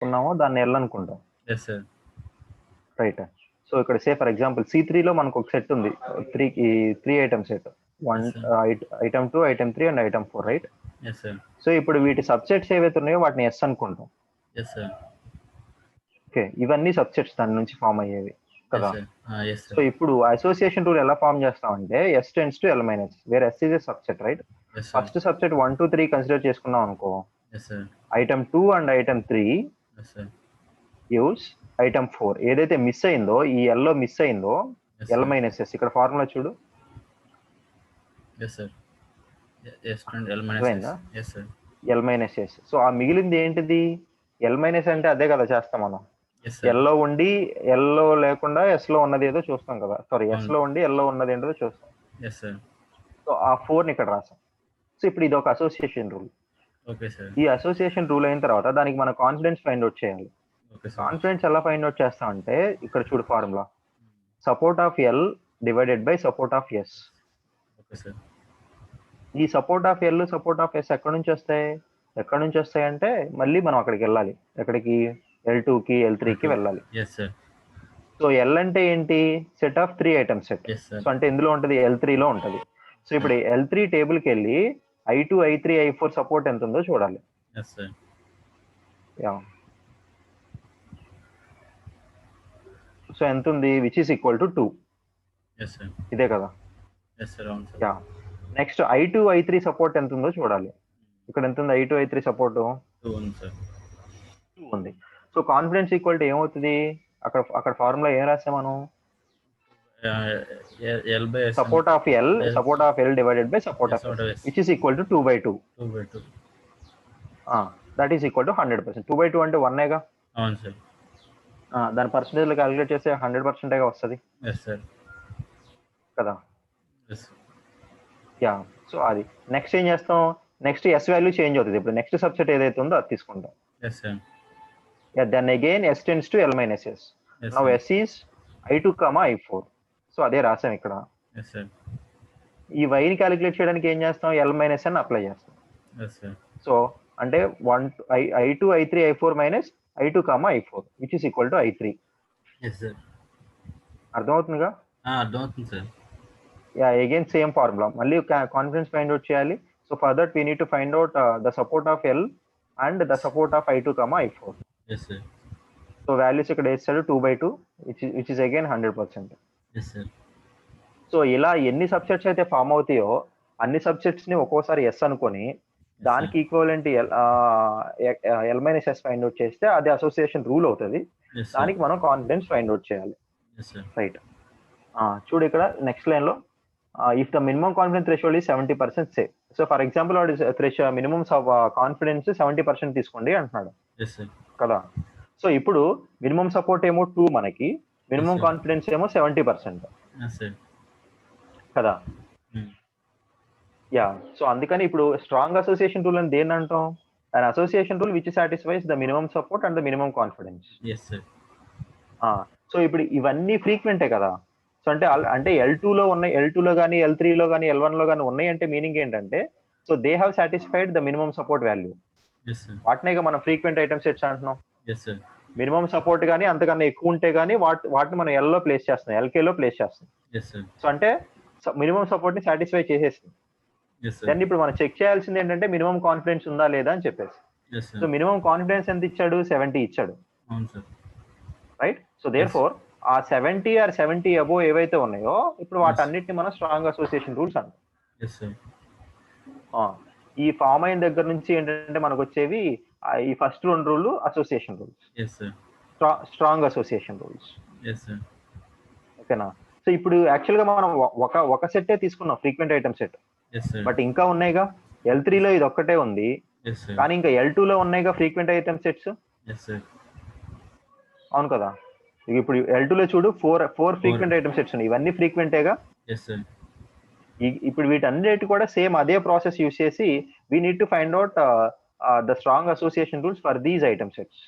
ఉన్నామో దాన్ని ఎల్ అనుకుంటాం. Yes sir. రైట్. సో ఇక్కడ సే ఫర్ ఎగ్జాంపుల్ C3 లో మనకు ఒక సెట్ ఉంది, three item set, yes sir. Item 2, item 3 and item 4, right? Yes sir. So ఇప్పుడు వీటి సబ్సెట్స్ ఏవైతే ఉన్నాయో వాటిని ఎస్ అనుకుంటాం. Yes sir. ఓకే, ఇవన్నీ సబ్సెట్స్ దాని నుంచి ఫామ్ అయ్యేవి కదా. Yes so sir. ఇప్పుడు అసోసియేషన్ రూల్ ఎలా ఫామ్ చేస్తామంటే S tends to L minus, where S is a subset, right? Yes sir. First subset 1, 2, 3 consider చేసుకున్నాం అనుకో, yes sir. Item 2 and item 3 yes sir. Gives item 4. ఏదైతే miss అయిందో, ఈ L లో miss అయిందో Yes, L sir. minus S, ఇక్కడ formula చూడు. Yes sir. S and L minus అర్థమైందా? Yes sir. L minus S. So ఆ మిగిలింది ఏంటిది? L minus అంటే అదే కదా చేస్తాం మనం. Yes sir. ఎల్లో ఉండి ఎల్లో లేకుండా ఎస్ లో ఉన్నది ఏదో చూస్తాం కదా, సారీ ఎస్ అవును. లో ఉండి ఎల్లో ఉన్నది ఏంటో చూస్తాం. Yes sir. సో ఆ 4ని ఇక్కడ రాసాం. సో ఇప్పుడు ఇది ఒక అసోసియేషన్ రూల్. Okay sir. ఈ అసోసియేషన్ రూల్ అయిన తర్వాత దానికి మన కాన్ఫిడెన్స్ ఫైండ్ అవుట్ చేయాలి. Okay sir. కాన్ఫిడెన్స్ ఎలా ఫైండ్ అవుట్ చేస్తామంటే ఇక్కడ చూడు formula, support of L divided by support of S. Okay sir. ఈ support of L, support of S ఎక్కడి నుంచి వస్తాయి? ఎక్కడి నుంచి వస్తాయి అంటే మళ్ళీ మనం అక్కడికి వెళ్ళాలి. ఎక్కడికి? L2కి L3కి వెళ్ళాలి. Yes sir. సో ఎల్ అంటే ఏంటి? Set of 3 item set. Yes sir. So అంటే ఎందులో ఉంటుంది? L3 లో ఉంటుంది. సో ఇప్పుడు L3 టేబుల్కి వెళ్ళి I2, I3, I4 సపోర్ట్ ఎంత ఉందో చూడాలి. Yes sir. యా. సో ఎంత ఉంది? Which is equal to 2. Yes sir. ఇదే కదా. Yes sir. అవును sir. Yeah. Next I2, I3 support ఎంత ఉందో చూడాలి. ఇక్కడ ఎంత ఉంది I2, I3 సపోర్ట్? 2 ఉంది సార్. 2 ఉంది. సో కాన్ఫిడెన్స్ ఈక్వల్ టు ఏమవుతుంది? అక్కడ ఫార్ములా ఏం రాసాం మనం? L by S. Support of L, support of L divided by support of S, which is equal to 2/2. 2/2. That is equal to 100%. 2/2 అంటే 1ఏగా. అవును sir. దాని పర్సంటేజ్ లో క్యాలిక్యులేట్ చేస్తే 100% వస్తుంది ఎస్ సార్. కదా. ఎస్. యా. సో అది నెక్స్ట్ ఏం చేస్తాం? నెక్స్ట్ ఎస్ వాల్యూ చేంజ్ అవుతుంది. ఇప్పుడు నెక్స్ట్ సబ్సెట్ ఏదైతే ఉందో అది తీసుకుంటాం. Yes sir. Then again S tends to L minus S. Now S is I2, I4. So అదే రాసాం ఇక్కడ. Yes sir. ఈ వైని క్యాలిక్యులేట్ చేయడానికి ఏం చేస్తాం? L minus N అప్లై చేస్తాం. Yes sir. సో అంటే I2, I3, I4 minus I2, I4 which is equal to I3. Yes sir. అర్థమవుతుందిగా? అర్థమవుతుంది sir. Yeah. Again same formula, మళ్ళీ కాన్ఫిడెన్స్ ఫైండ్ అవుట్ చేయాలి. So for that we need to find out the support of L and the support of I2, I4. Yes sir. So values ఇక్కడ వేస్తాడు 2/2, which is again 100%. Yes sir. So ఇలా ఎన్ని subsets అయితే form అవుతాయో అన్ని subsets ని ఒక్కోసారి yes అనుకొని దానికి equivalent L minus S find out చేస్తే అది అసోసియేషన్ రూల్ అవుతుంది. దానికి మనం కాన్ఫిడెన్స్ ఫైండ్ అవుట్ చేయాలి. రైట్. చూడు ఇక్కడ నెక్స్ట్ లైన్ లో, if the minimum confidence threshold is 70% say. So for example వాడు మినిమం కాన్ఫిడెన్స్ 70% తీసుకోండి అంటున్నాడు కదా. సో ఇప్పుడు మినిమం సపోర్ట్ ఏమో 2 మనకి, మినిమం కాన్ఫిడెన్స్ ఏమో 70% కదా. యా. సో అందుకని ఇప్పుడు స్ట్రాంగ్ అసోసియేషన్ రూల్ అని దేన్ని అంటాం? And association rule which satisfies the minimum support and the minimum confidence. So ఇప్పుడు ఇవన్నీ ఫ్రీక్వెంటే కదా. సో అంటే L2 లో ఉన్నాయి, L2 లో కానీ L3 లో కానీ L1 లో కానీ ఉన్నాయి అంటే మీనింగ్ ఏంటంటే, so they have satisfied the minimum support value. వాటినే మనం ఫ్రీక్వెంట్ ఐటమ్ సెట్స్ అంటున్నాం. మినిమం సపోర్ట్ కానీ అంతకన్నా ఎక్కువ ఉంటే కానీ వాటిని మనం L లో ప్లేస్ చేస్తాం, LK లో ప్లేస్ చేస్తాం. సో అంటే మినిమం సపోర్ట్ ని సాటిస్ఫై చేసేస్తుంది. దాన్ని ఇప్పుడు మనం చెక్ చేయాల్సింది ఏంటంటే మినిమం కాన్ఫిడెన్స్ ఉందా లేదా అని చెప్పేసి. సో మినిమం కాన్ఫిడెన్స్ ఎంత ఇచ్చాడు? 70 ఇచ్చాడు, రైట్? సో దేర్ ఫోర్ ఆ 70 ఆర్ 70 అబోవ్ ఏవైతే ఉన్నాయో ఇప్పుడు వాటన్నిటిని మనం స్ట్రాంగ్ అసోసియేషన్ రూల్స్ అంటాం. ఈ ఫామ్ అయిన దగ్గర నుంచి ఏంటంటే మనకు వచ్చేవి ఈ first 2 rule association rules, strong association rules. ఓకేనా. సో ఇప్పుడు యాక్చువల్ గా మనం ఒక సెట్టే తీసుకున్నాం, ఫ్రీక్వెంట్ ఐటమ్ సెట్. బట్ ఇంకా ఉన్నాయిగా. L3 లో ఇది ఒక్కటే ఉంది, కానీ ఇంకా L2 లో ఉన్నాయిగా ఫ్రీక్వెంట్ ఐటమ్ సెట్స్. అవును కదా. ఇప్పుడు L2 లో చూడు 4 ఫ్రీక్వెంట్ ఐటమ్ సెట్స్ ఉన్నాయి. ఇవన్నీ ఫ్రీక్వెంటేగా. ఇప్పుడు వీటన్నిటి కూడా సేమ్ అదే ప్రాసెస్ యూస్ చేసి we need to find out the strong association rules for these item sets.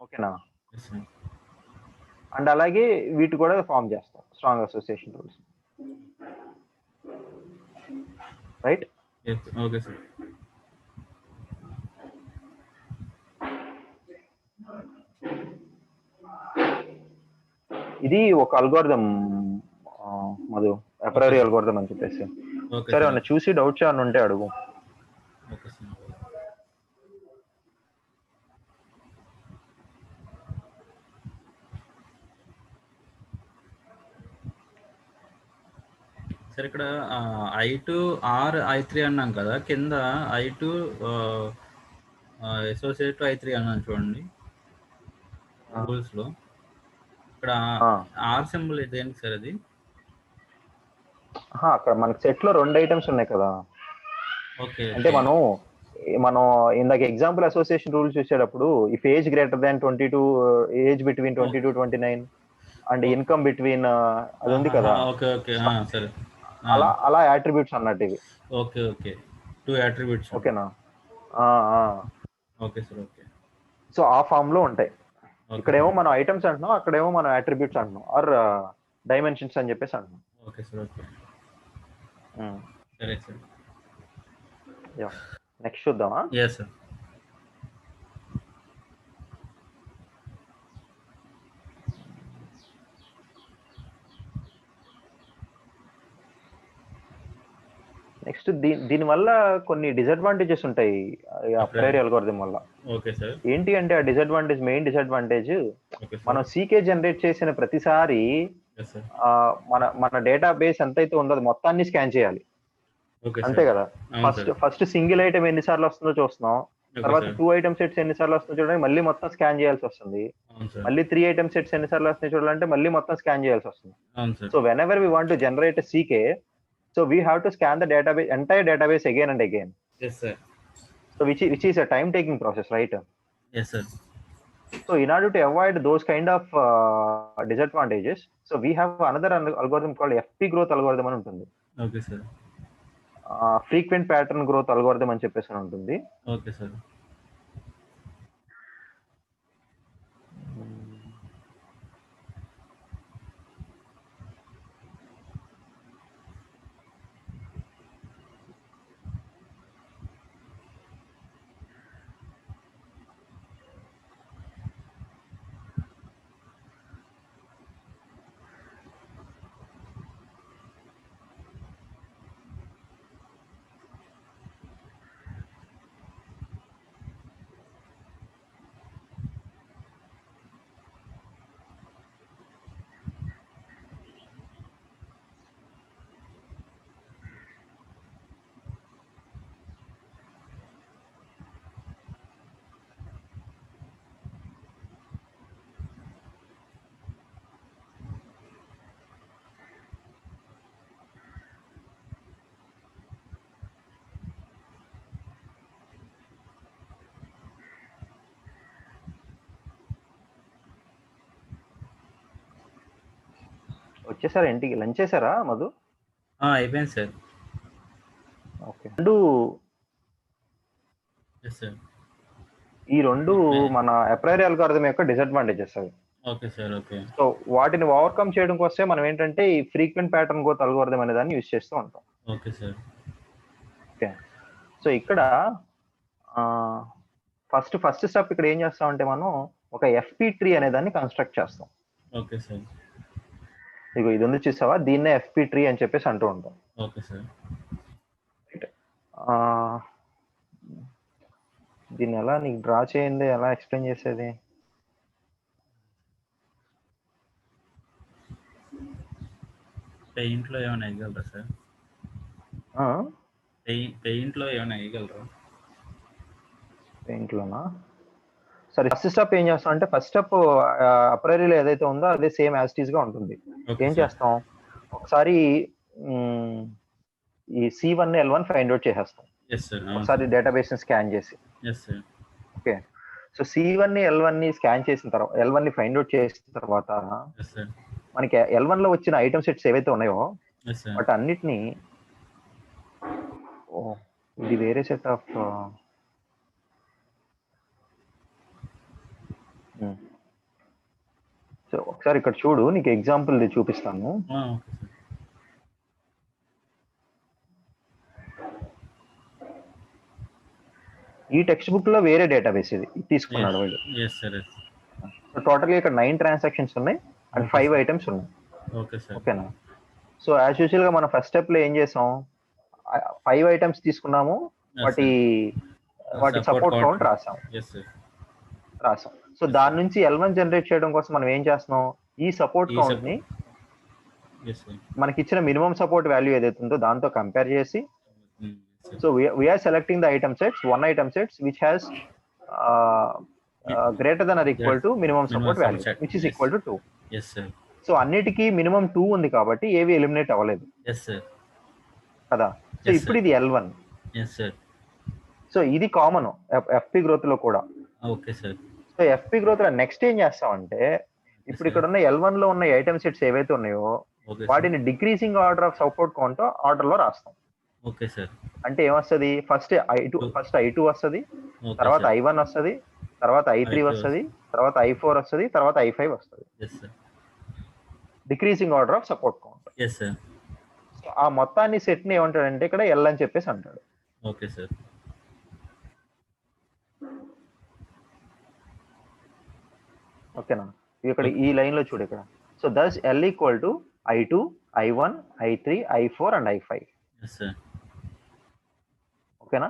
ఓకేనా. అండ్ అలాగే వీటి కూడా ఫామ్ చేస్తాం strong association rules. Right. Okay sir. ఇది ఒక అల్గోరిథం మధు, అప్రైరీ అల్గోరిథం అని చెప్పేసి. ఓకే సరే సార్. ఏమన్నా చూసి డౌట్స్ ఏమన్నా ఉంటే అడుగు. Okay sir. సార్ ఇక్కడ I2 ఆర్ I3 అన్నాం కదా, కింద I2 అసోసియేట్ I3 అన్నాను చూడండి రూల్స్ లో. ఇక్కడ ఆర్ సింబల్ ఇదేంటి సార్ అది? అక్కడ మనకి సెట్ లో 2 ఐటమ్స్ ఉన్నాయి కదా. ఓకే. అంటే మనం ఇందాక ఎగ్జాంపుల్ అసోసియేషన్ రూల్ చూసేటప్పుడు if age greater than 22, age between 22-29 and income between అది ఉంది కదా. ఓకే ఓకే సరే. అలా యాట్రిబ్యూట్స్ అన్నట్టు ఇవి. Okay okay, 2 attributes. ఓకేనా? Okay sir. ఓకే. సో ఆ ఫామ్ లో ఉంటాయి. ఇక్కడేమో మనం ఐటమ్స్ అంటున్నాం, అక్కడేమో మనం అట్రిబ్యూట్స్ అంటున్నాం, ఆర్ డైమెన్షన్స్ అని చెప్పేసి అంటున్నాం. Okay sir. ఓకే సరే సార్. నెక్స్ట్ చూద్దామా? Yes sir. నెక్స్ట్ దీని వల్ల కొన్ని డిసడ్వాంటేజెస్ ఉంటాయి అప్రైరీ అల్గోరిథం వల్ల. Okay sir. ఏంటి అంటే ఆ డిసడ్వాంటేజ్, మెయిన్ డిసడ్వాంటేజ్, మనం సీకే జనరేట్ చేసిన ప్రతిసారి మన డేటాబేస్ ఎంతైతే ఉందో అది మొత్తాన్ని స్కాన్ చేయాలి. అంతే కదా. ఫస్ట్ సింగిల్ ఐటమ్ ఎన్నిసార్లు వస్తుందో చూస్తున్నాం, తర్వాత 2 ఐటమ్ సెట్స్ ఎన్నిసార్లు వస్తుందో చూడడానికి మళ్ళీ మొత్తం స్కాన్ చేయాల్సి వస్తుంది, మళ్ళీ 3 ఐటమ్ సెట్స్ ఎన్నిసార్లు వస్తున్నాయి చూడాలంటే మళ్ళీ మొత్తం స్కాన్ చేయాల్సి వస్తుంది. So whenever we want to generate CK, so we have to scan the database, entire database again and again. Yes sir. So which is a time taking process, right? Yes sir. So in order to avoid those kind of disadvantages, so we have another algorithm called FP growth algorithm అని ఉంటుంది. Okay sir. Frequent pattern growth algorithm అని చెప్పేసి ఉంటుంది. Okay sir. వచ్చేసారా ఇంటికి? Lunch చేశారా మధు? అయిపోయింది sir. Okay. ఈ 2 మన అప్రైరీ అల్గోరిథం యొక్క డిసడ్వాంటేజెస్ అవి. Okay sir. ఓకే. సో వాటిని ఓవర్కమ్ చేయడం కోసం మనం ఏంటంటే ఈ ఫ్రీక్వెంట్ ప్యాటర్న్ గ్రోత్ అల్గోరిథం అనే దాన్ని యూజ్ చేస్తూ ఉంటాం. Okay sir. ఓకే. సో ఇక్కడ ఫస్ట్ స్టెప్ ఇక్కడ ఏం చేస్తామంటే మనం ఒక ఎఫ్పి ట్రీ అనే దాన్ని కన్స్ట్రక్ట్ చేస్తాం. Okay sir. ఇగో ఇది ఉంది చూసావా, దీన్నే ఎఫ్పి ట్రీ అని చెప్పేసి అంటూ ఉంటాం. Okay sir. దీన్ని ఎలా నీకు డ్రా చేయండి, ఎలా ఎక్స్ప్లెయిన్ చేసేది? పెయింట్ లో ఏమైనా వేయగలరా సార్? పెయింట్ లో ఏమైనా వేయగలరా? పెయింట్ లోనా? సరే, ఫస్ట్ స్టెప్ ఏం చేస్తాం అంటే, ఫస్ట్ స్టెప్ అప్రైరీలో ఏదైతే ఉందో అదే సేమ్ యాజ్ ఇట్ ఈస్ గా ఉంటుంది. ఏం చేస్తాం, ఒకసారి ఈ C1 L1 ఫైండ్ అవుట్ చేసేస్తాం. ఒకసారి డేటాబేస్ ని స్కాన్ చేసి. ఓకే. సో C1 L1 ని స్కాన్ చేసిన తర్వాత, L1 ని ఫైండ్ అవుట్ చేసిన తర్వాత మనకి L1 లో వచ్చిన ఐటమ్ సెట్స్ ఏవైతే ఉన్నాయో వాటి అన్నిటిని, ఇది వేరే సెట్ ఆఫ్, సో ఒకసారి ఇక్కడ చూడు, నీకు ఎగ్జాంపుల్ చూపిస్తాను. ఈ టెక్స్ట్ బుక్ లో వేరే డేటాబేస్ ఇది తీసుకున్నాడు వాళ్ళు. టోటల్ గా ఇక్కడ 9 ట్రాన్సాక్షన్స్ ఉన్నాయి. And Okay, 5 sir. ఐటమ్స్ ఉన్నాయి. Okay sir. ఓకేనా? సో యాజ్ యూజువల్ గా మనం ఫస్ట్ స్టెప్ లో ఏం చేసాం, 5 ఐటమ్స్ తీసుకున్నాము, Yes, వాటి sir. వాటి Support సపోర్ట్ count. కౌంట్ రాసాం. Yes, sir. సో Yes, దాని sir. నుంచి L1 జనరేట్ చేయడం కోసం మనం ఏం చేస్తున్నాం, ఈ సపోర్ట్ ఈ కౌంట్ ని Yes, sir. మనకి ఇచ్చిన మినిమం సపోర్ట్ వాల్యూ ఏదైతే ఉందో దాంతో కంపేర్ చేసి, Yes, sir. So we are selecting the item sets, 1 item sets which has greater than or equal to minimum support value set. Which is Yes. Equal to 2. Yes, sir. So అన్నిటికీ minimum 2 ఉంది కాబట్టి ఏవి eliminate అవ్వలేదు Yes, sir. కదా. So Yes, ఇప్పుడు sir. ఇది L1. Yes, sir. So ఇది common FP growth లో కూడా. Okay, sir. So FP growth లో నెక్స్ట్ ఏం చేస్తామంటే, ఇప్పుడు ఇక్కడ ఉన్న L1 లో ఉన్న ఐటమ్ సెట్స్ ఏవైతే ఉన్నాయో Okay, sir. వాటిని decreasing order of support count order లో రాస్తాం. Okay, sir. అంటే ఏమొస్తుంది, ఫస్ట్ I2 వస్తుంది, Okay, తర్వాత sir. I1 వస్తుంది, తర్వాత I3 I3 వస్తుంది, తర్వాత I4 వస్తుంది, తర్వాత I5 వస్తుంది. Yes, sir. Decreasing order of support count. Yes, sir. So ఆ మొత్తాన్ని సెట్ ని ఏమంటాడంటే ఇక్కడ L అని చెప్పేసి అంటాడు. Okay, sir. ఓకేనా? ఇక్కడ ఈ లైన్ లో చూడు ఇక్కడ. So thus L equal to I2, I1, I3, I4 and I5. Yes, sir. ఓకేనా?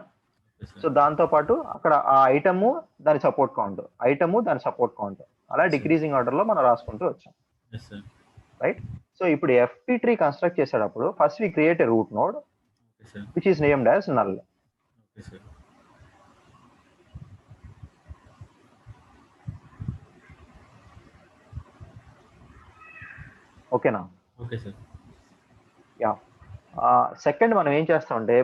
Yes, sir. సో దాంతో పాటు అక్కడ ఆ ఐటము దాని సపోర్ట్ కౌంట్, ఐటము దాని సపోర్ట్ కౌంట్, అలా డిక్రీజింగ్ ఆర్డర్ లో మనం రాసుకుంటూ వచ్చాం. Yes, sir. రైట్. సో ఇప్పుడు ఎఫ్పి ట్రీ కన్స్ట్రక్ట్ చేసేటప్పుడు first we create a root node Okay, sir. Which is named as null. Okay, sir. ఓకేనా? Okay, sir. యా. సెకండ్ మనం ఏం చేస్తామంటే,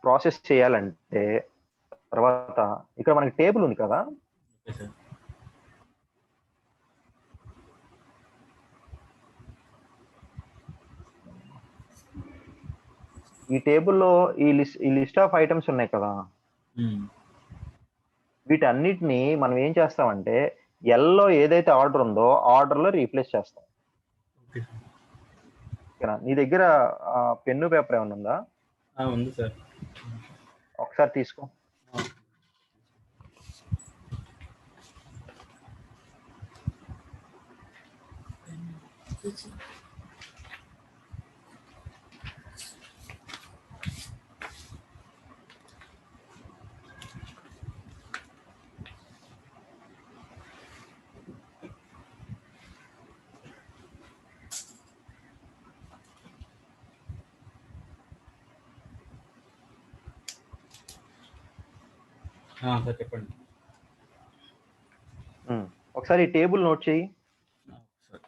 ప్రాసెస్ చేయాలంటే తర్వాత ఇక్కడ మనకి టేబుల్ ఉంది కదా, Okay, sir. ఈ టేబుల్లో ఈ లిస్ట్ ఆఫ్ ఐటమ్స్ ఉన్నాయి కదా, Hmm. వీటన్నిటిని మనం ఏం చేస్తామంటే ఎల్లో ఏదైతే ఆర్డర్ ఉందో ఆర్డర్ లో రీప్లేస్ చేస్తాం. Okay, sir. ఓకేనా? నీ దగ్గర పెన్ను పేపర్ ఏమైనా ఉందా? ఉంది సార్. ఒకసారి తీసుకో. సార్ చెప్పండి. ఒకసారి ఈ టేబుల్ నోట్ చేయి. సార్.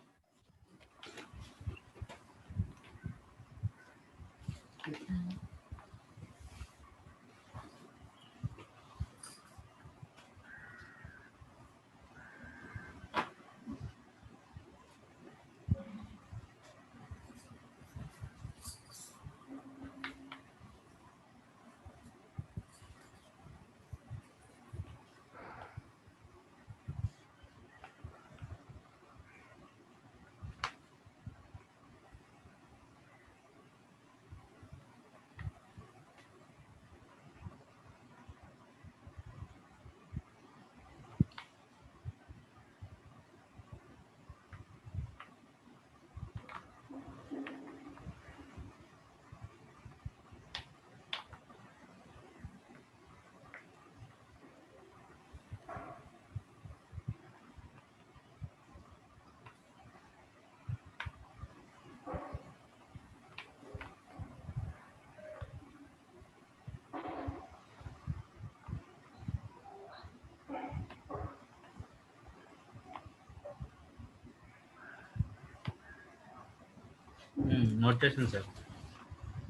నోట్ చేసాను సార్.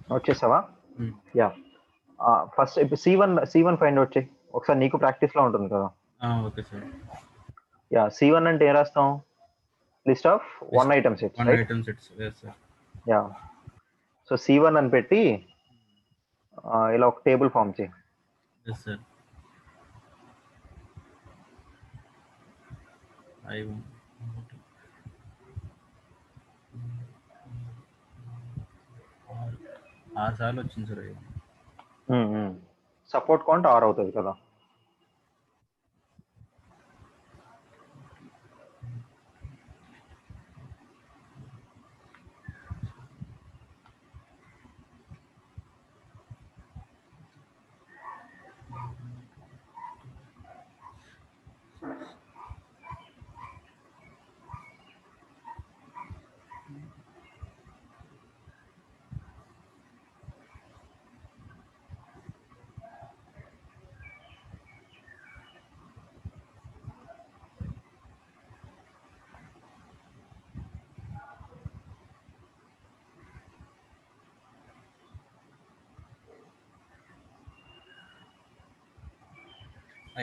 నోట్ చేసావా? యా. ఫస్ట్ ఇప్పుడు C1 ఫైండ్ అవుట్ చేయి ఒకసారి, నీకు ప్రాక్టీస్ లో ఉంటుంది కదా. Okay sir. యా, C1 అంటే ఏం రాస్తాం, list of 1 item sets. 1 item sets. Yes, sir. Yeah. So C1 అని పెట్టి ఇలా ఒక టేబుల్ ఫామ్ చేయి. Yes, sir. I1. 6 సార్లు వచ్చింది సార్. సపోర్ట్ కౌంట్ 6 అవుతుంది కదా.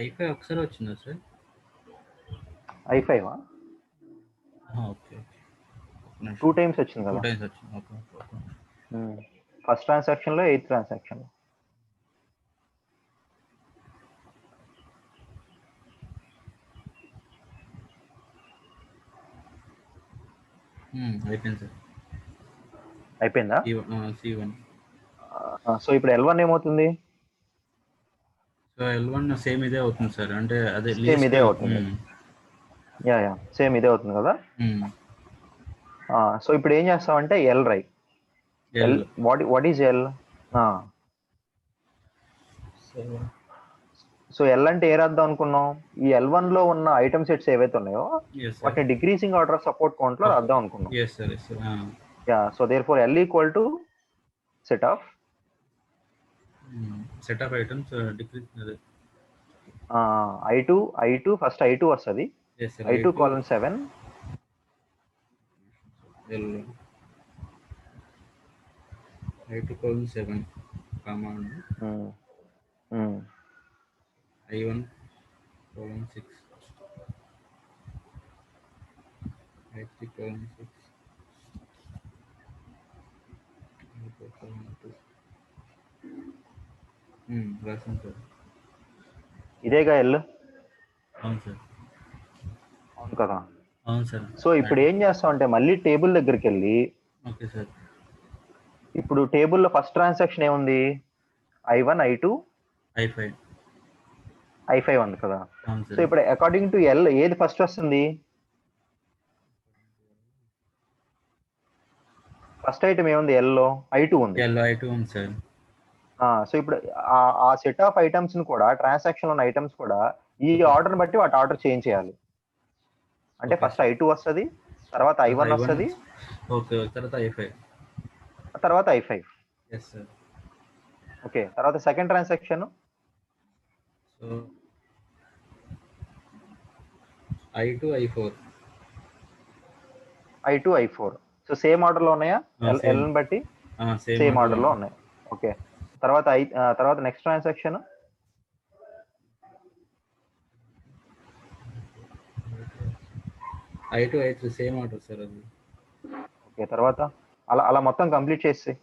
i5 ఒకసారి వచ్చిందా సార్? i5 okay. 2 టైమ్స్ వచ్చింది 2 కదా. టైమ్స్ వచ్చింది. ఓకే. ఫస్ట్ ట్రాన్సాక్షన్ లో 8th ట్రాన్సాక్షన్ లో. అయిపోయింది సార్. అయిపోయిందా? C1. సో ఇప్పుడు L1 ఏమవుతుంది? సో L1 సేమ్ ఇదే అవుతుంది సార్. అంటే అదే సేమ్ ఇదే అవుతుంది. యా సేమ్ ఇదే అవుతుంది కదా. సో ఇప్పుడు ఏం చేస్తామంటే L right. What is L? So L అంటే ఏ రాద్దాం అనుకున్నాం? ఈ L1 లో ఉన్న ఐటమ్ సెట్స్ ఏవైతే ఉన్నాయో వాటిని decreasing order of support count లో రాద్దాం అనుకున్నాం. Yeah so therefore L equal to set of items decrease I2 first I2 వస్తుంది. I2 colon 7 I2 colon 7 comma I1 colon 6 I3 colon 6 I4 colon 2. రాసాను sir. ఇదేగా L. అవును sir. అవును కదా. అవును సార్. సో ఇప్పుడు ఏం చేస్తాం అంటే మళ్ళీ టేబుల్ దగ్గరికి వెళ్ళి, ఓకే సార్, ఇప్పుడు టేబుల్లో ఫస్ట్ ట్రాన్సాక్షన్ ఏముంది? I1 I2 I5 ఉంది కదా. సో ఇప్పుడు అకార్డింగ్ టు ఎల్ ఏది ఫస్ట్ వస్తుంది? ఫస్ట్ ఐటమ్ ఏముంది ఎల్లో? I2 ఉంది. I2 ఉంది సార్. సో ఇప్పుడు ఆ సెట్ ఆఫ్ ఐటమ్స్ ని కూడా, ట్రాన్సాక్షన్ ఉన్న ఐటమ్స్ కూడా ఈ ఆర్డర్ బట్టి వాటి ఆర్డర్ చేంజ్ చేయాలి. అంటే ఫస్ట్ I2 వస్తుంది, తర్వాత I1 వస్తుంది, తర్వాత I5. ఓకే, తర్వాత second transaction I2 I4. So same order లో ఉన్నాయా? ఎల్ ని బట్టి సేమ్ ఆర్డర్ లో ఉన్నాయి. ఓకే, తర్వాత next transaction I2 I3 same order sir అది. ఓకే, తర్వాత అలా మొత్తం కంప్లీట్ చేసి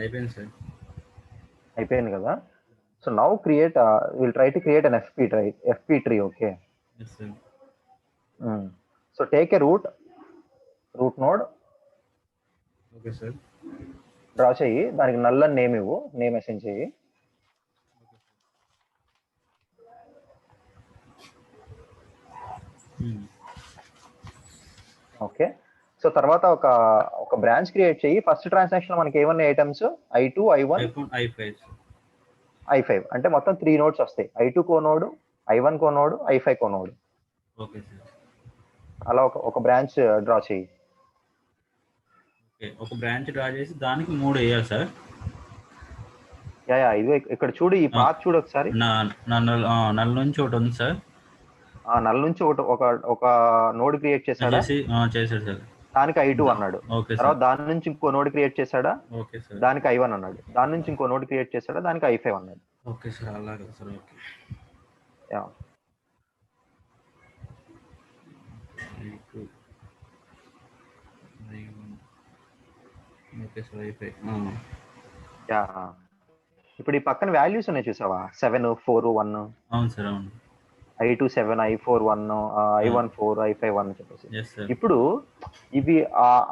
అయిపోయింది సార్. అయిపోయింది కదా. So now will try to create an FP tree. Okay, so take a root node. Okay sir. Draw చెయ్యి, దానికి నల్ అని నేమ్ అసైన్ చెయ్యి. ఓకే, సో తర్వాత ఒక బ్రాంచ్ క్రియేట్ చెయ్యి. ఫస్ట్ ట్రాన్సాక్షన్ మనకి ఏమన్నా ఐటమ్స్ I2 I1 I5 అంటే మొత్తం 3 నోడ్స్ వస్తాయి. I2 కో నోడ్, I1 కో నోడ్, I5 కో నోడ్. Okay sir. అలా ఒక బ్రాంచ్ డ్రా చెయ్యి. ఒక బ్రాంచ్ డ్రా చేసి దానికి 3 వేయాలి సార్. ఇది ఇక్కడ చూడు, ఈ పాత్ చూడు ఒకసారి. నల్ నుంచి ఒకటి ఉంది సార్. నల్ నుంచి ఒక నోడ్ క్రియేట్ చేశాడా? చేశాడు సార్. దానికి I2 అన్నాడు. తర్వాత దాని నుంచి ఇంకో నోడ్ క్రియేట్ చేశాడా? దానికి I1 అన్నాడు. దాని నుంచి ఇంకో నోడ్ క్రియేట్ చేశాడా? దానికి I5 అన్నాడు. ఓకే సార్, అలాగే సార్. ఓకే, ఓకే సార్ అయిపోయి. యా. ఇప్పుడు ఈ పక్కన వాల్యూస్ ఉన్నాయి చూసావా, 7 4 1, అవును సార్, అవును. I2 7, I4 1, I1 4, I5 1 అని చెప్పేసి. Yes sir. ఇప్పుడు ఇవి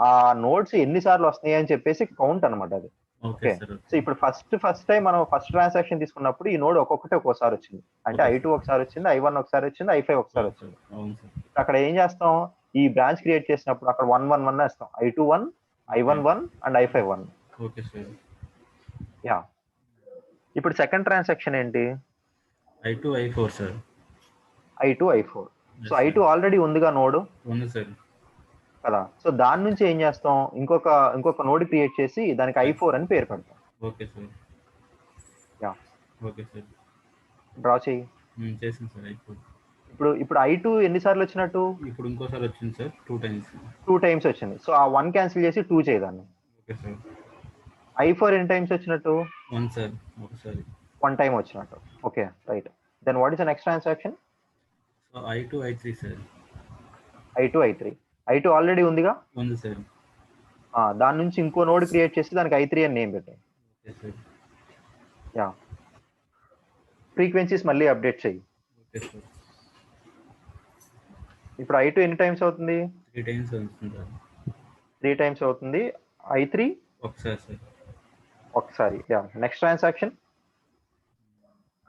ఆ నోట్స్ ఎన్నిసార్లు వస్తున్నాయి అని చెప్పేసి కౌంట్ అనమాట అది. Okay okay. సార్. సో ఇప్పుడు ఫస్ట్ టైం మనం ఫస్ట్ ట్రాన్సాక్షన్ తీసుకున్నప్పుడు ఈ నోడ్ ఒక్కొక్కసారి వచ్చింది. అంటే ఓకే I2 సార్. ఒకసారి వచ్చింది, I1 ఒకసారి వచ్చింది, I5 ఒకసారి వచ్చింది. అవును సార్. అక్కడ ఏం చేస్తాం, ఈ బ్రాంచ్ క్రియేట్ చేసినప్పుడు అక్కడ 1 1 1 వేస్తాం. I2 1, I1 1 and I5 1. Okay sir. Yeah. ఇప్పుడు సెకండ్ ట్రాన్సాక్షన్ ఏంటి, I2 I4 sir. I2 I4. So Yes, sir. I2 already ఉందిగా నోడ్ ఉంది సార్. కదా. సో దాని నుంచి ఏం చేస్తాం, ఇంకొక నోడ్ క్రియేట్ చేసి దానికి I4 అని పేరు పెడతాం. Okay sir. Yeah. Okay sir. Draw చేయి. చేసింది సార్ I4. ఇప్పుడు I2 ఎన్నిసార్లు వచ్చినట్టు, ఇప్పుడు ఇంకోసారి వచ్చింది సార్ 2 times. 2 టైమ్స్ వచ్చింది. సో ఆ 1 క్యాన్సిల్ చేసి 2 చేయదాన్ని. Okay sir. I4 ఎన్ని టైమ్స్ వచ్చినట్టు, 1 సార్ ఒకసారి. 1 టైం వచ్చినట్టు. Okay right. Then what is the next transaction, so I2 I3 sir. I2 I3. I2 already ఉందిగా, ఉంది సార్. దాని నుంచి ఇంకో నోడ్ క్రియేట్ చేసి దానికి I3 అని నేమ్ పెట్టాయి. Okay sir. యా. ఫ్రీక్వెన్సీస్ మళ్ళీ అప్డేట్ చేయి. Okay sir. ఇప్పుడు I2 ఎన్ని టైమ్స్ అవుతుంది, 3 times వస్తుంది సార్. 3 టైమ్స్ అవుతుంది. I3 ఒకసారి సార్. ఒకసారి. Yeah. Next transaction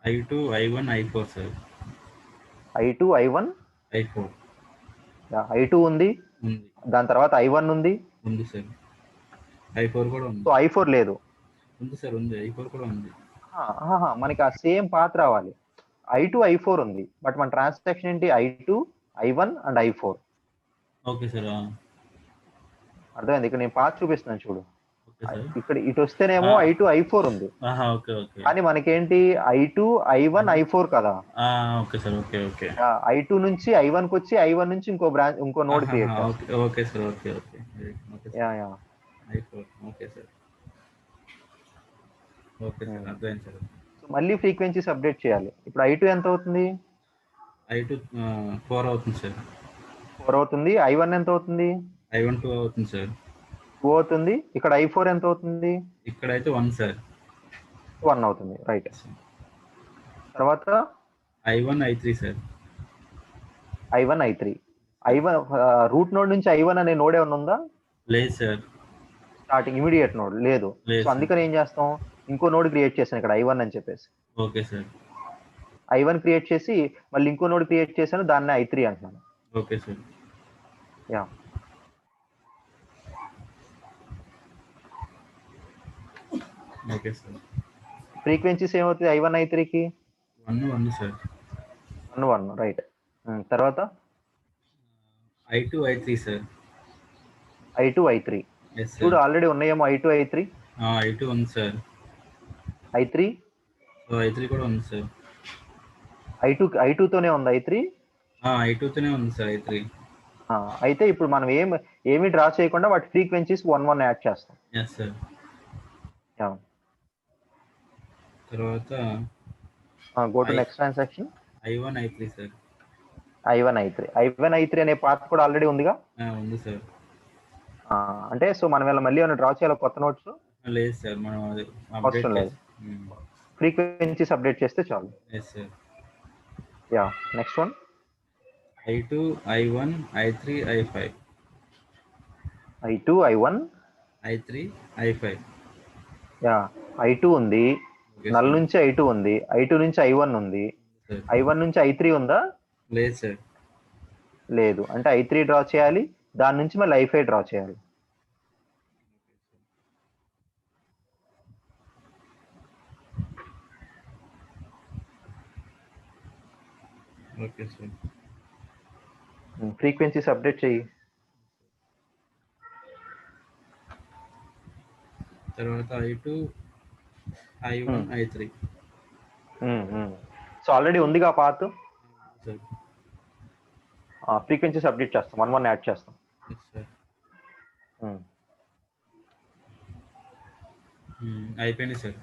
I2 I1 I4 sir. I2 I1 I4 I2 ఉంది, ఉంది. దాని తర్వాత I1 ఉంది. ఉంది సార్. I4 కూడా ఉంది. సో I4 లేదు. ఉంది సార్, ఉంది. I4 కూడా ఉంది. మనకి ఆ సేమ్ పాత్ రావాలి. I2 I4 ఉంది, బట్ మన ట్రాన్సాక్షన్ ఏంటి, I2 I1 and I4. Okay sir. అర్థమైంది. ఇక్కడ నేను పాత్ చూపిస్తున్నాను చూడు. Okay sir. ఇక్కడ ఇటు వస్తేనేమో I2 I4 ఉంది, ఓకే ఓకే. కానీ మనకేంటి I2 I1 I4 కదా. Okay sir. Okay okay. I2 నుంచి I1 కి వచ్చి I1 నుంచి ఇంకో నోడ్ క్రియేట్ చేస్తాం. Okay sir. Okay okay. Yeah yeah. I4 okay sir. Okay sir, అర్థమైంది సార్. సో మళ్ళీ ఫ్రీక్వెన్సీస్ అప్డేట్ చేయాలి. ఇప్పుడు I2 ఎంత అవుతుంది, I2 4 అవుతుంది సార్. 4 అవుతుంది. I1 ఎంత అవుతుంది, I1 2 అవుతుంది సార్. 2 అవుతుంది. ఇక్కడ I4 ఎంత అవుతుంది, ఇక్కడైతే 1 సార్. 1 అవుతుంది. రైట్. తర్వాత I1 I3 sir. I1 I3. I1 root node నుంచి I1 అనే నోడ్ ఏమైనా ఉందా, లేదు సార్. స్టార్టింగ్ ఇమీడియట్ నోడ్ లేదు. సో అందుకని ఏం చేస్తాం, ఇంకో నోడ్ క్రియేట్ చేసాను ఇక్కడ I1 అని చెప్పేసి. Okay sir. I1 క్రియేట్ చేసి మళ్ళీ ఇంకో నోడ్ క్రియేట్ చేశాను, దాన్ని I3 అంటున్నాను. Okay sir. Yeah. Okay sir. Frequencies ఏమవుతుంది I1 I3కి, 1 సార్. 1 1 రైట్. తర్వాత I2 I3 sir. I2 I3 చూడు, ఆల్రెడీ ఉన్నాయేమో I2 I3. I2 ఉంది సార్. I3 I3 కూడా ఉంది సార్. I2 తోనే ఉంది I3. I2 తోనే ఉంది సార్ I3. అయితే ఇప్పుడు మనం ఏమి డ్రా చేయకుండా వాటి ఫ్రీక్వెన్సీస్ 1 1 యాడ్ చేస్తాం. Yes sir. తర్వాత go to next transaction, I1 I3 sir. I1 I3 అనే పాత్ కూడా ఆల్రెడీ ఉందిగా. ఉంది సార్. అంటే సో మనం మళ్ళీ ఏమైనా డ్రా చేయాలి కొత్త నోట్స్, లేదు సార్. మనం అది అవసరం లేదు. ఫ్రీక్వెన్సీస్ అప్డేట్ చేస్తే చాలు. Yes sir. Yeah. Next one I2 I1 I3 I5. I2 I1 I3 I5. Yeah. I2 ఉంది, నల్ నుంచి I2 ఉంది, I2 నుంచి I1 ఉంది, I1 నుంచి I3 ఉందా, లేదు సార్. లేదు. అంటే I3 డ్రా చేయాలి, దాని నుంచి మళ్ళీ I5 డ్రా చేయాలి. Okay sir. ఫ్రీక్వెన్సీస్ అప్డేట్ చెయ్యి. తర్వాత I2 I1 I3. So already ఉందిగా పాత్. సార్. ఫ్రీక్వెన్సీస్ అప్డేట్ చేస్తాం, 1 1 యాడ్ చేస్తాం. సార్. అయిపోయింది సార్.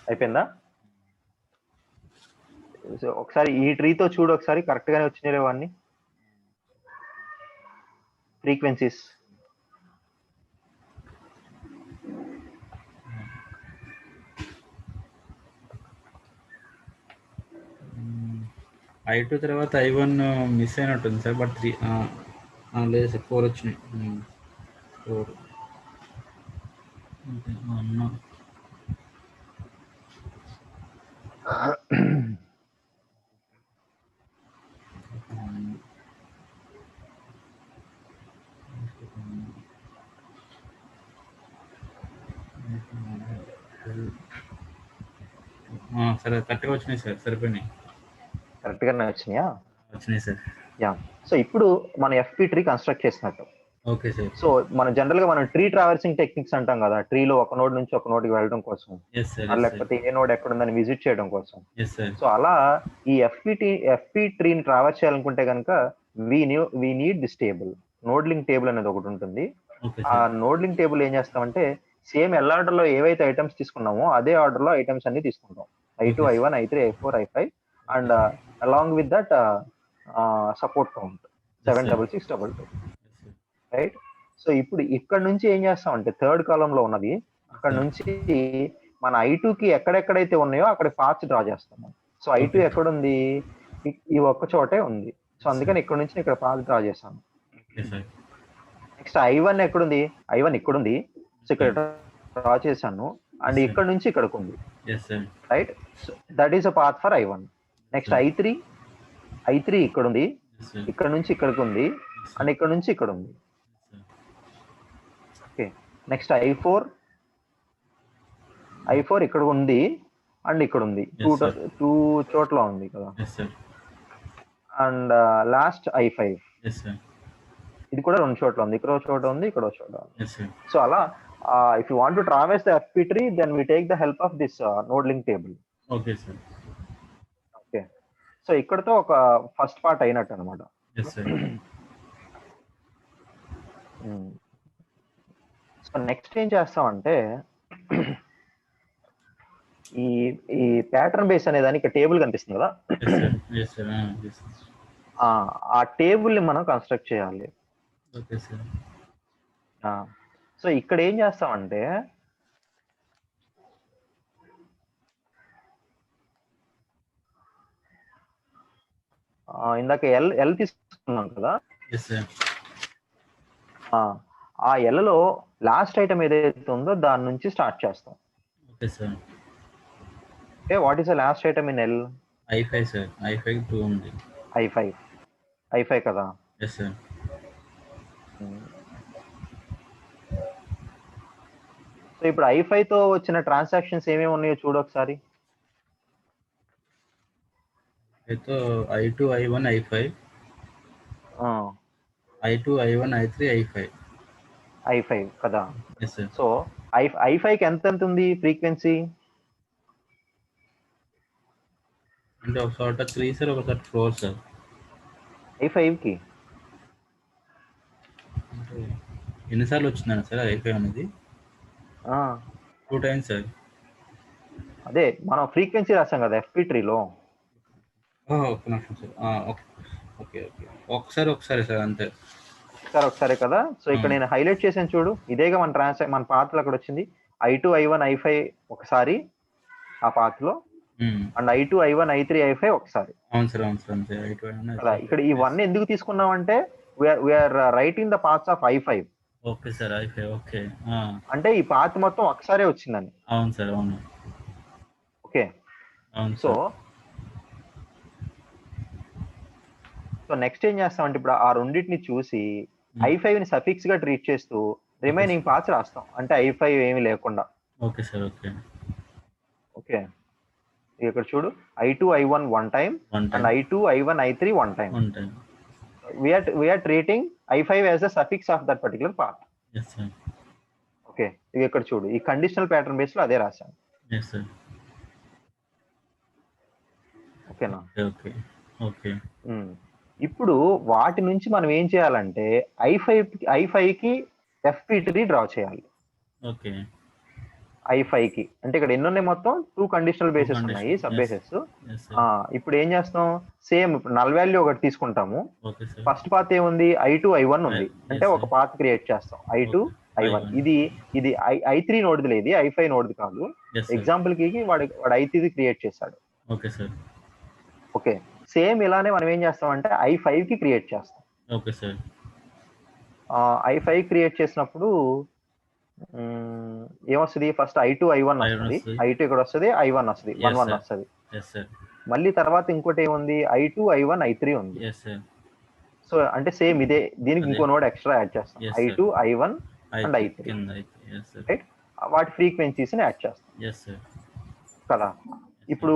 అయిపోయిందా. సో ఒకసారి ఈ ట్రీతో చూడు, ఒకసారి కరెక్ట్ గానే వచ్చినాయి అన్ని ఫ్రీక్వెన్సీస్. I2 తర్వాత I1 మిస్ అయినట్టుంది సార్. బట్ 3 లేదు సార్, 4 వచ్చినాయి. 4 అన్న. సరే కరెక్ట్గా వచ్చినాయి సార్, సరిపోయినాయి. కరెక్ట్ గానే వచ్చినాయా? వచ్చినాయి సార్. యా. సో ఇప్పుడు మన ఎఫ్పి ట్రీ కన్స్ట్రక్ట్ చేసినట్టు. Okay sir. సో మనం జనరల్ గా మనం ట్రీ ట్రావర్సింగ్ టెక్నిక్స్ అంటాం కదా, ట్రీలో ఒక నోడ్ నుంచి ఒక నోడ్కి వెళ్ళడం కోసం, ఎస్ సార్. లేకపోతే ఏ నోడ్ ఎక్కడ ఉందని విజిట్ చేయడం కోసం. Yes sir. సో అలా ఈ ఎఫ్పి ట్రీని ట్రావర్స్ చేయాలనుకుంటే కనుక we need this table, node link table అనేది ఒకటి ఉంటుంది. ఆ నోడ్ లింక్ టేబుల్ ఏం చేస్తామంటే సేమ్ ఎల్ ఆర్డర్ లో ఏవైతే ఐటమ్స్ తీసుకున్నామో అదే ఆర్డర్ లో ఐటమ్స్ అన్ని తీసుకుంటాం. I2, I1, I3, I4, I5 and along with that support count 76622, right? So ఇప్పుడు ఇక్కడ నుంచి ఏం చేస్తామంటే థర్డ్ కాలం లో ఉన్నది అక్కడ నుంచి మన I2కి ఎక్కడెక్కడైతే ఉన్నాయో అక్కడ పాత్స్ డ్రా చేస్తాము. సో I2 ఎక్కడుంది? ఈ ఒక్క చోటే ఉంది. సో అందుకని ఇక్కడ నుంచి ఇక్కడ పాత్ డ్రా చేస్తాను. నెక్స్ట్ I1 ఎక్కడుంది? I1 ఇక్కడుంది. సో ఇక్కడ డ్రా చేశాను అండ్ ఇక్కడ నుంచి ఇక్కడికి ఉంది, right? So that is a path for I1. Next I3 ఇక్కడ ఉంది, ఇక్కడ నుంచి ఇక్కడికి ఉంది అండ్ ఇక్కడ నుంచి ఇక్కడ ఉంది. ఓకే. నెక్స్ట్ I4 ఇక్కడ ఉంది అండ్ ఇక్కడ ఉంది, టూ చోట్ల ఉంది కదా. అండ్ లాస్ట్ I5 ఇది కూడా 2 చోట్ల ఉంది, ఇక్కడ చోట ఉంది, ఇక్కడ చోట ఉంది. సో అలా if you want to traverse the FP tree then we take the help of this node link table. Okay sir. Okay. So ఇక్కడతో ఒక ఫస్ట్ పార్ట్ అయినట్టు అనమాట. సో నెక్స్ట్ ఏం చేస్తామంటే ఈ ప్యాటర్న్ బేస్ అనే దానికి టేబుల్ కనిపిస్తుంది కదా, ఆ టేబుల్ ని మనం కన్స్ట్రక్ట్ చేయాలి. సో ఇక్కడ ఏం చేస్తామంటే ఇందాక ఎల్ తీసుకున్నాం కదా, ఆ ఎల్లో లాస్ట్ ఐటమ్ ఏదైతే ఉందో దాని నుంచి స్టార్ట్ చేస్తాం. Okay. What is the last item in L? I5 sir. I5 2 ఉంది. I5 కదా. yes sir. సో ఇప్పుడు I5 తో వచ్చిన ట్రాన్సాక్షన్స్ ఏమేమి ఉన్నాయో చూడు ఒకసారి. అయితే I2, I1, I5, I2, I1, I3, I5 కదా. yes sir. సో I5 కి ఎంత ఉంది ఫ్రీక్వెన్సీ? అంటే ఒక చోట 3 సార్, ఒక చోట 4 సార్. I5 కి ఎన్నిసార్లు వచ్చిందండి సార్ I5 అనేది? 2 times సార్. అదే మనం ఫ్రీక్వెన్సీ రాసాం కదా ఎఫ్పి ట్రీలో. ఒక్క నిమిషం సార్. ఓకే ఒకసారి సార్, అంతే. ఒకసారి కదా. సో ఇక్కడ నేను హైలైట్ చేసాను చూడు, ఇదేగా మన పాత్రలో అక్కడ వచ్చింది. I2, I1, I5 ఒకసారి ఆ పాత్రలో, and I2, I1, I3, I5 ఒకసారి. అవును సార్, అంతే. ఇక్కడ ఇవన్నీ ఎందుకు తీసుకున్నామంటే we're writing the paths of I5. Okay sir. I5 okay. అంటే ఈ పాత్ మొత్తం ఒకసారి వచ్చిందని. అవును సార్, అవును. ఓకే. సో నెక్స్ట్ ఏం చేస్తామంటే ఇప్పుడు ఆ రెండింటిని చూసి I5 ని సఫిక్స్ గా ట్రీట్ చేస్తూ రిమైనింగ్ పార్ట్స్ రాస్తాం, అంటే I5 ఏమీ లేకుండా. Okay sir. ఓకే. ఇక్కడ చూడు, I2, I1 1 time and I2, I1, I3 1 time. We are treating I5 as a suffix of that particular path. yes sir. Okay. ఇది ఇక్కడ చూడు, ఈ కండిషనల్ ప్యాటర్న్ బేస్ లో అదే రాశాను. yes sir. ఓకేనా? ఓకే. ఇప్పుడు వాటి నుంచి మనం ఏం చేయాలంటే I5 కి ఎఫ్పి ట్రీ డ్రా చేయాలి. ఓకే. I5 కి అంటే ఇక్కడ ఎన్ని ఉన్నాయి? మొత్తం 2 కండిషనల్ బేసెస్ ఉన్నాయి, సబ్ బేసెస్. ఇప్పుడు ఏం చేస్తాం, సేమ్ ఇప్పుడు నల్ వాల్యూ ఒకటి తీసుకుంటాము. ఫస్ట్ పాత్ ఏముంది? I2, I1 ఉంది, అంటే ఒక పాత్ క్రియేట్ చేస్తాం I2, I1. ఇది I3 నోడ్ది లేదు, I5 నోడ్ది కాదు. ఎగ్జాంపుల్ కి వాడు I3 క్రియేట్ చేశాడు. Okay sir. ఓకే. సేమ్ ఇలానే మనం ఏం చేస్తామంటే I5 కి క్రియేట్ చేస్తాం. Okay sir. I5 క్రియేట్ చేసినప్పుడు ఏమొస్తది? ఫస్ట్ I2, I1 I1 వస్తది. వస్తది. I2 ఇక్కడ వస్తది. I1 వస్తది. Yes, 1 sir. వస్తది. Yes sir. మళ్ళీ తర్వాత ఇంకోటి ఏముంది? I2, I1, I3 ఉంది. Yes sir. సో అంటే సేమ్ ఇదే. దీనికి అదే. ఇంకో నోడ్ ఎక్స్ట్రా యాడ్ చేస్తాం. Yes, I2, sir. I1 and I3 I3. కింద I3. Yes sir. రైట్? వాటి ఫ్రీక్వెన్సీస్‌ని యాడ్ చేస్తాం ఎస్ సార్. కదా! ఇప్పుడు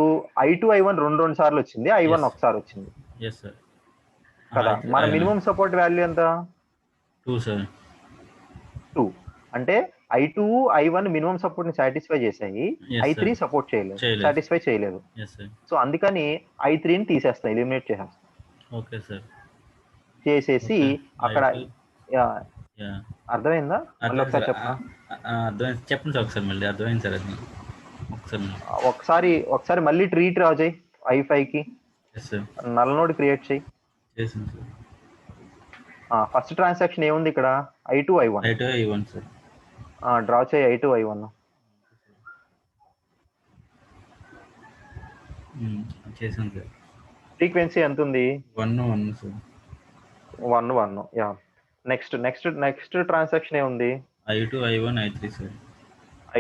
I2, I1 రెండు సార్లు వచ్చింది. I1 Yes. ఒకసారి వచ్చింది. Yes sir. కదా! మన మినిమం సపోర్ట్ వాల్యూ ఎంత? 2 సార్. 2. అంటే I2, I1 మినిమం సపోర్ట్‌ని సాటిస్ఫై చేసాయి. Yes, I3 sir. సపోర్ట్ చేయలేదు. చేయలేదు. సాటిస్ఫై చేయలేదు. Yes sir. సో అందుకని I3ని తీసేస్తాం. ఎలిమినేట్ చేసేస్తాం. Okay sir. చేసేసి Okay. అక్కడ I2 యాహ్! యాహ్! అర్థమైందా? మళ్ళీ అర్థమైంది ఒకసారి సార్. చెప్పనా? అర్థమైంది. చెప్పండి సార్ ఒకసారి మళ్ళీ. అర్థమైంది సార్ అది. ఒకసారి ఒకసారి మళ్ళీ ట్రీ డ్రా చేయి I5కి. Yes sir. Null node create చేయి. చేసాను సార్. ఫస్ట్ ట్రాన్సాక్షన్ ఏముంది ఇక్కడ? I2, I1. I2, I1 sir. Draw చేయి I2, I1. చేసాను సార్. ఫ్రీక్వెన్సీ ఎంత ఉంది? 1 సార్. 1. యాహ్! నెక్స్ట్ ట్రాన్సాక్షన్ ఏముంది? I2, I1, I3 sir.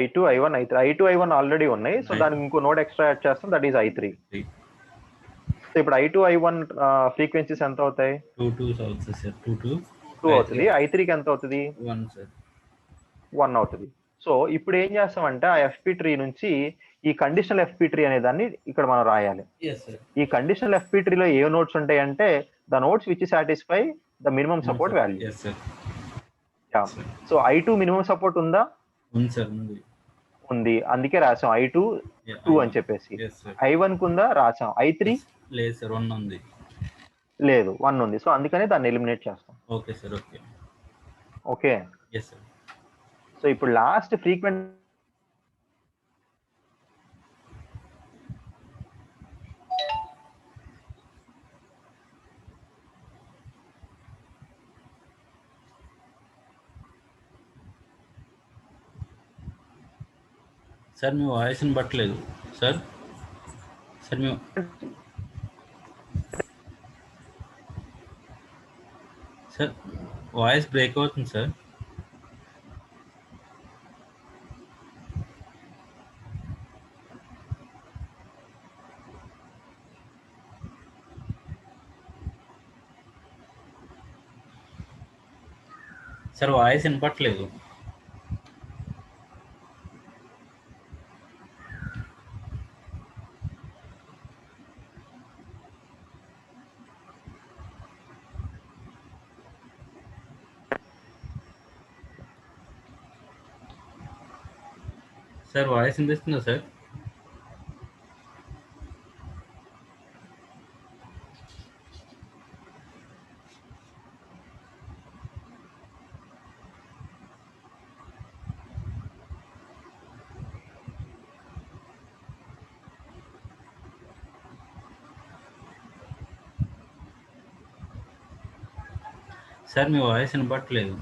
I2, I1, I3. I2, I1 already ఉన్నాయి. సో దానికి ఇంకో నోడ్ ఎక్స్ట్రా యాడ్ చేస్తాం. That is I3. సో ఇప్పుడు I2, I1 ఫ్రీక్వెన్సీస్ ఎంత అవుతాయి? 2 అవుతుంది సార్. 2 అవుతుంది. I3కి ఎంత అవుతుంది? 1 సార్. 1 అవుతుంది. సో ఇప్పుడు ఏం చేస్తామంటే ఆ FP ట్రీ నుంచి ఈ కండిషనల్ FP ట్రీ అనే దాన్ని ఇక్కడ మనం రాయాలి. Yes sir. ఈ కండిషనల్ FP ట్రీలో ఏ నోడ్స్ ఉంటాయంటే the nodes which satisfy the minimum support value. Yes sir. Yeah! So I2 minimum support ఉందా? ఉంది సార్. ఉంది. అందుకే రాసాం I2 2 అని చెప్పేసి. Yes sir. I1 కుందా? రాసాం. I3 లేదు సార్. 1 ఉంది. లేదు. 1 ఉంది. సో అందుకనే దాన్ని ఎలిమినేట్ చేస్తాం. Okay sir. Okay. Okay. Yes sir. So ఇప్పుడు లాస్ట్ ఫ్రీక్వెంట్ సార్ మీ వాయిస్ వినపట్లేదు సార్. సార్ మీ సార్ వాయిస్ బ్రేక్ అవుతుంది సార్. సార్ వాయిస్ వినపట్లేదు. సార్ వాయిస్ వినిపిస్తుందా సార్? సార్ మీ వాయిస్ వినపట్లేదు.